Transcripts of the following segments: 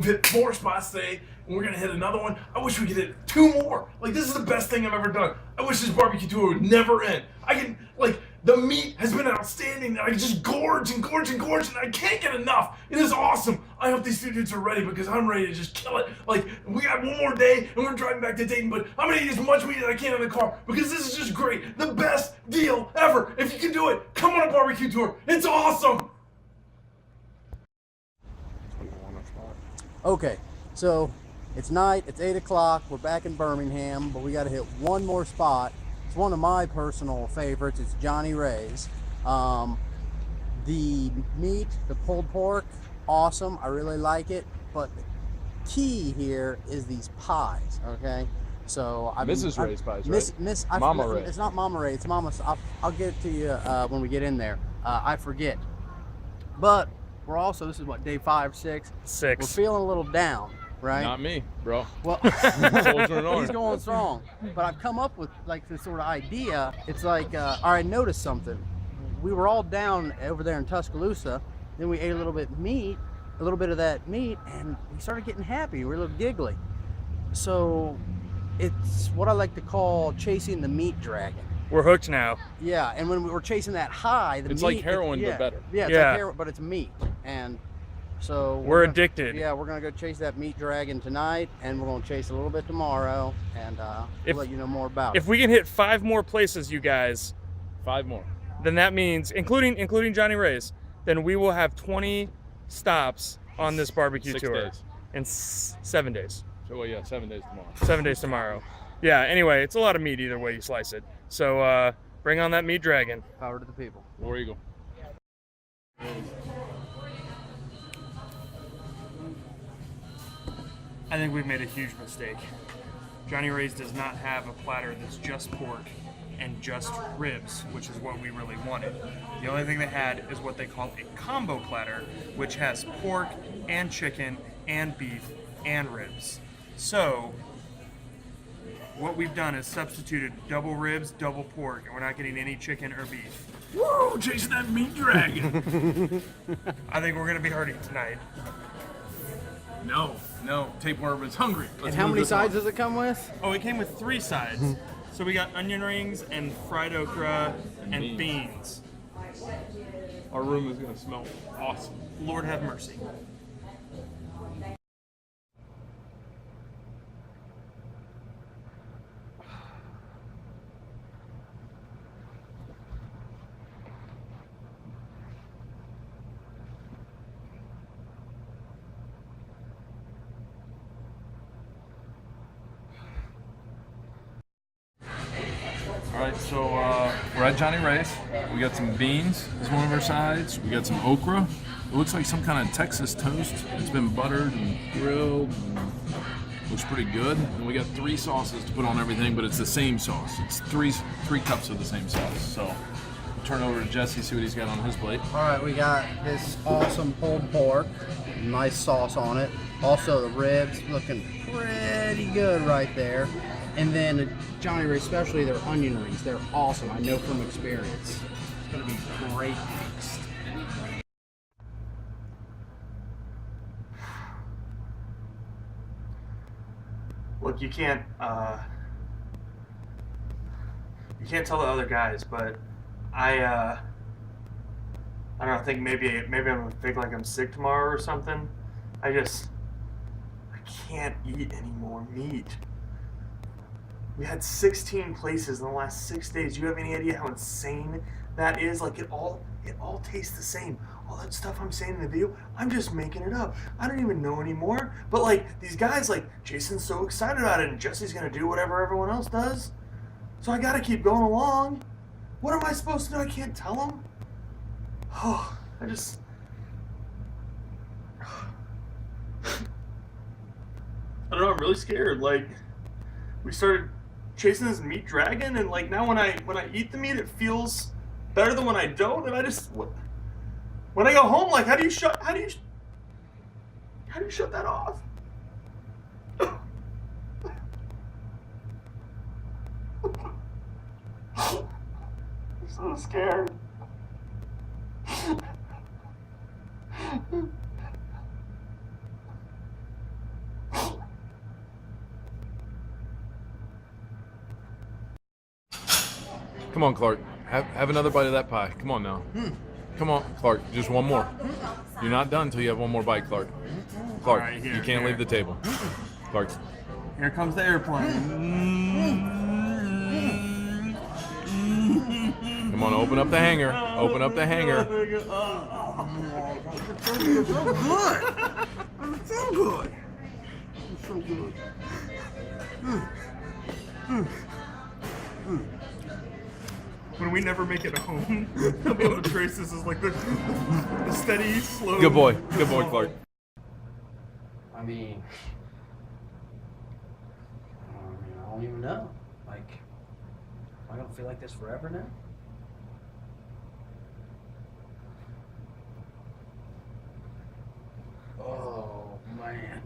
We've hit 4 spots today, and we're gonna hit another one. I wish we could hit 2 more. Like, this is the best thing I've ever done. I wish this barbecue tour would never end. The meat has been outstanding, and I just gorge and gorge and gorge, and I can't get enough. It is awesome. I hope these 2 dudes are ready, because I'm ready to just kill it. Like, we got 1 more day, and we're driving back to Dayton, but I'm gonna eat as much meat as I can in the car, because this is just great. The best deal ever. If you can do it, come on a barbecue tour. It's awesome. Okay, so it's night, it's 8 o'clock, we're back in Birmingham, but we got to hit one more spot. It's one of my personal favorites. It's Johnny Ray's. The meat, the pulled pork, awesome. I really like it, but the key here is these pies, okay? So Mrs. Ray's pies, right? Mama Ray. It's not Mama Ray, it's Mama. I'll get it to you when we get in there. I forget. But we're also, this is what, day 5, 6? 6. We're feeling a little down, right? Not me, bro. Well, Soldiering on. he's going strong. But I've come up with like this sort of idea. It's like, I noticed something. We were all down over there in Tuscaloosa. Then we ate a little bit of that meat, and we started getting happy. We were a little giggly. So it's what I like to call chasing the meat dragon. We're hooked now. Yeah, and when we were chasing that high, it's meat, like heroin, but better. Yeah, it's like heroin, but it's meat. And so we're addicted. Yeah, we're gonna go chase that meat dragon tonight, and we're gonna chase a little bit tomorrow, and we'll let you know more about it. If we can hit 5 more places, you guys, 5 more, then that means, including Johnny Ray's, then we will have 20 stops on this barbecue 6 tour days. in 7 days. So, well, yeah, 7 days tomorrow. 7 days tomorrow. Yeah, anyway, it's a lot of meat either way you slice it. So bring on that meat dragon. Power to the people. War Eagle. I think we've made a huge mistake. Johnny Ray's does not have a platter that's just pork and just ribs, which is what we really wanted. The only thing they had is what they call a combo platter, which has pork and chicken and beef and ribs. So what we've done is substituted double ribs, double pork, and we're not getting any chicken or beef. Whoa, chasing that meat dragon. I think we're gonna be hurting tonight. No, tapeworm is hungry. And how many sides does it come with? Oh, it came with 3 sides. So we got onion rings and fried okra and beans. Our room is gonna smell awesome. Lord have mercy. Alright, so we're at Johnny Ray's. We got some beans as one of our sides. We got some okra. It looks like some kind of Texas toast. It's been buttered and grilled. And looks pretty good. And we got 3 sauces to put on everything, but it's the same sauce. It's three cups of the same sauce. So we'll turn over to Jesse, see what he's got on his plate. All right, we got this awesome pulled pork, nice sauce on it. Also the ribs looking pretty good right there. And then Johnny Ray, especially their onion rings, they're awesome. I know from experience. It's gonna be great taste. Look, you can't tell the other guys, but I don't know, I think maybe I'm gonna think like I'm sick tomorrow or something. I can't eat any more meat. We had 16 places in the last 6 days. Do you have any idea how insane that is? Like, it all tastes the same. All that stuff I'm saying in the video, I'm just making it up. I don't even know anymore. But like, these guys, like, Jason's so excited about it, and Jesse's gonna do whatever everyone else does. So I gotta keep going along. What am I supposed to do? I can't tell them. Oh, I don't know, I'm really scared. Like, we started chasing this meat dragon, and like now when I eat the meat, it feels better than when I don't. And when I go home, like, how do you shut that off? I'm so scared. Come on, Clark. Have another bite of that pie. Come on now. Come on, Clark. Just one more. You're not done until you have one more bite, Clark. Clark, All right, here, you can't leave the table. Clark. Here comes the airplane. Come on, open up the hanger. Open up the hanger. It's so good. It's so good. It's so good. When we never make it home, I'll be able to trace this as like the steady, slow. Good boy. Good boy, Clark. I mean, I don't even know. Like, am I gonna feel like this forever now? Oh man,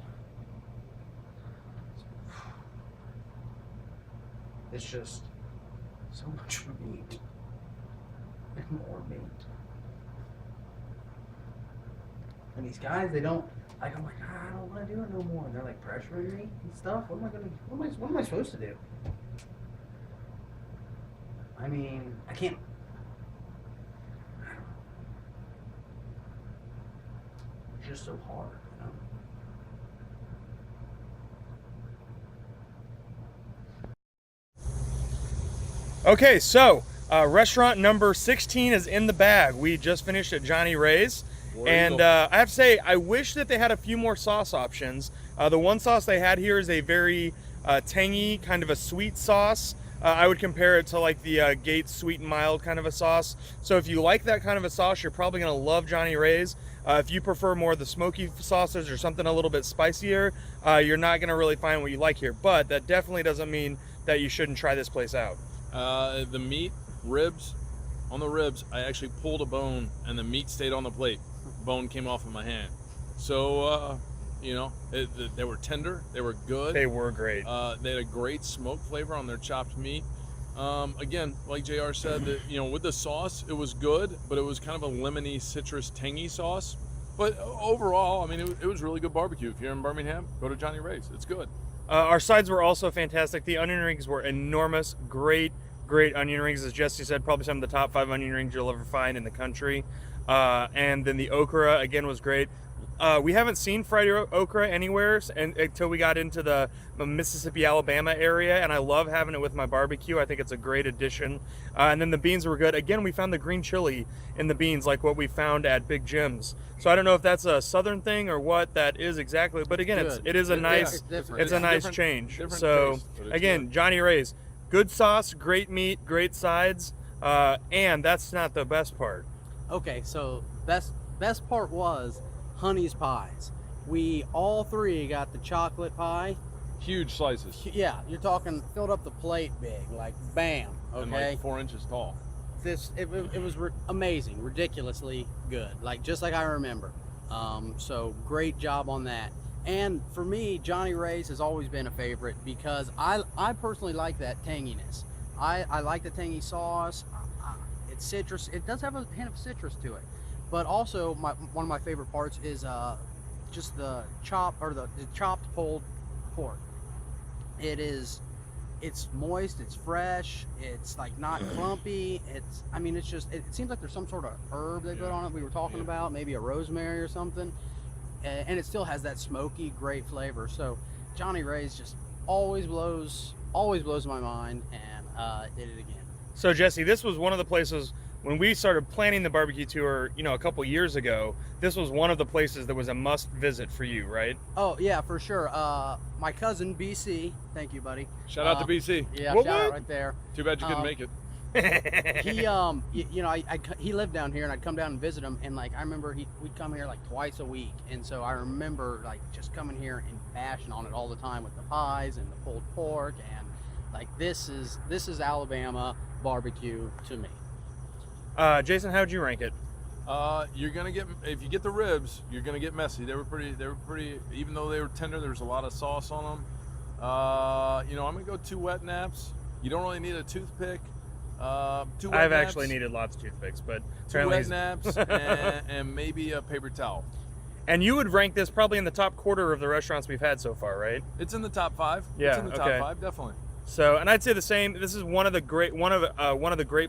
it's just so much meat and more meat. And these guys, they don't. Like, I'm like, I don't want to do it no more. And they're like pressuring me and stuff. What am I supposed to do? I mean, I can't. I don't know. It's just so hard, you know? Okay, so restaurant number 16 is in the bag. We just finished at Johnny Ray's. And I have to say, I wish that they had a few more sauce options. The one sauce they had here is a very tangy, kind of a sweet sauce. I would compare it to like the Gates Sweet and Mild kind of a sauce. So if you like that kind of a sauce, you're probably gonna love Johnny Ray's. If you prefer more of the smoky sauces or something a little bit spicier, you're not gonna really find what you like here. But that definitely doesn't mean that you shouldn't try this place out. The meat, ribs, on the ribs, I actually pulled a bone and the meat stayed on the plate. Bone came off of my hand. So, you know, they were tender, they were good. They were great. They had a great smoke flavor on their chopped meat. Again, like JR said, that, you know, with the sauce, it was good, but it was kind of a lemony, citrus, tangy sauce. But overall, I mean, it was really good barbecue. If you're in Birmingham, go to Johnny Ray's. It's good. Our sides were also fantastic. The onion rings were enormous. Great onion rings. As Jesse said, probably some of the top 5 onion rings you'll ever find in the country. And then the okra, again, was great. We haven't seen fried okra anywhere until we got into the Mississippi, Alabama area, and I love having it with my barbecue. I think it's a great addition. And then the beans were good. Again, we found the green chili in the beans like what we found at Big Jim's. So I don't know if that's a southern thing or what that is exactly, but again, it is a nice it's a nice change. So taste, again, good. Johnny Ray's, good sauce, great meat, great sides, and that's not the best part. Okay, so best part was Honey's pies. We all 3 got the chocolate pie. Huge slices. Yeah, you're talking filled up the plate big, like bam. Okay, And like 4 inches tall. it was amazing, ridiculously good, like just like I remember. So great job on that. And for me, Johnny Ray's has always been a favorite because I personally like that tanginess. I like the tangy sauce. It's citrus. It does have a hint of citrus to it, but also one of my favorite parts is just the chopped pulled pork. It's moist, it's fresh, it's like not clumpy. It seems like there's some sort of herb they put on it. We were talking about maybe a rosemary or something, and it still has that smoky, great flavor. So Johnny Ray's just always blows my mind, and did it again. So Jesse, this was one of the places when we started planning the barbecue tour, you know, a couple years ago. This was one of the places that was a must visit for you, right? Oh yeah, for sure. My cousin BC, thank you, buddy. Shout out to BC. Yeah, What? shout out right there. Too bad you couldn't make it. He lived down here, and I'd come down and visit him, and like I remember we'd come here like twice a week, and so I remember like just coming here and bashing on it all the time with the pies and the pulled pork, and like this is Alabama barbecue to me. Jason, how'd you rank it? You're gonna get, if you get the ribs, you're gonna get messy. They were pretty. Even though they were tender, there was a lot of sauce on them. You know, I'm gonna go 2 wet naps. You don't really need a toothpick. 2 wet I've naps, actually needed lots of toothpicks, but 2 wet naps and maybe a paper towel. And you would rank this probably in the top quarter of the restaurants we've had so far, right? It's in the top 5. Yeah, It's in the top okay. 5, definitely. So, and I'd say the same. This is one of the great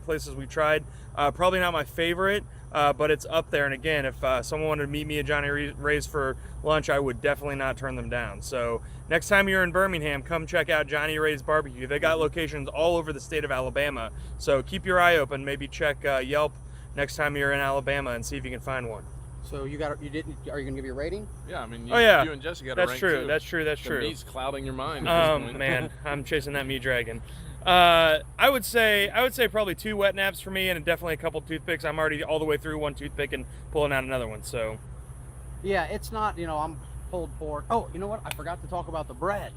places we've tried. Probably not my favorite, but it's up there. And again, if someone wanted to meet me at Johnny Ray's for lunch, I would definitely not turn them down. So next time you're in Birmingham, come check out Johnny Ray's Barbecue. They got locations all over the state of Alabama. So keep your eye open. Maybe check Yelp next time you're in Alabama and see if you can find one. So are you gonna give your rating? Yeah, I mean, you and Jesse got to rank true. too. That's true. That's The true. meat's clouding your mind at this point. Man, I'm chasing that meat dragon. I would say probably 2 wet naps for me, and definitely a couple toothpicks. I'm already all the way through 1 toothpick and pulling out another one. So Yeah, it's not. I'm pulled pork. Oh, you know what? I forgot to talk about the bread.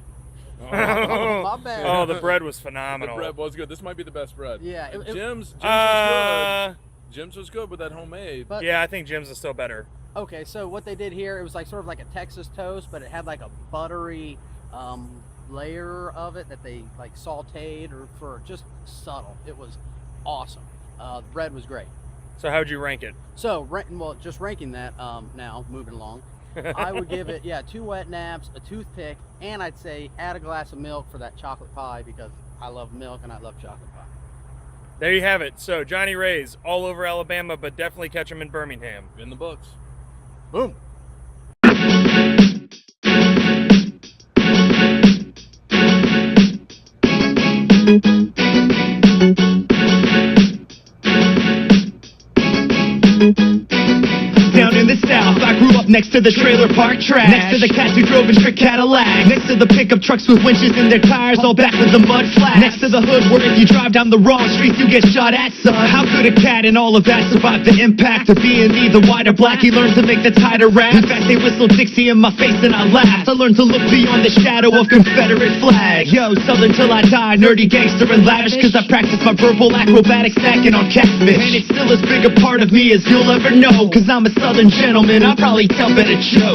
my bad. Oh, the bread was The phenomenal. bread was good. This might be the best bread. Yeah, And it- Jim's was good. Jim's was good with that homemade. But Yeah, I think Jim's is still better. okay, so what they did here, it was like sort of like a Texas toast, but it had like a buttery layer of it that they like sauteed or for just subtle. It was awesome. The bread was great. So how'd you rank it? So, just ranking that now, moving along, I would give it 2 wet naps, a toothpick, and I'd say add a glass of milk for that chocolate pie because I love milk and I love chocolate pie. There you have it. So Johnny Ray's all over Alabama, but definitely catch him in Birmingham. In the books. Boom. Down in the south, I grew up next to the trailer park trash, next to the cats who drove in trick Cadillacs, next to the pickup trucks with winches in their tires, all back with the mud flat, next to the hood where if you drive down the wrong streets you get shot at, son. How could a cat in all of that survive the impact of being either white or black? He learned to make the tighter rap. In fact, they whistled Dixie in my face and I laughed. I learned to look beyond the shadow of Confederate flag. Yo, Southern till I die, nerdy gangster and lavish, cause I practice my verbal acrobatics snacking on catfish. And it's still as big a part of me as you'll ever know, cause I'm a Southern gentleman, I probably tell better jokes.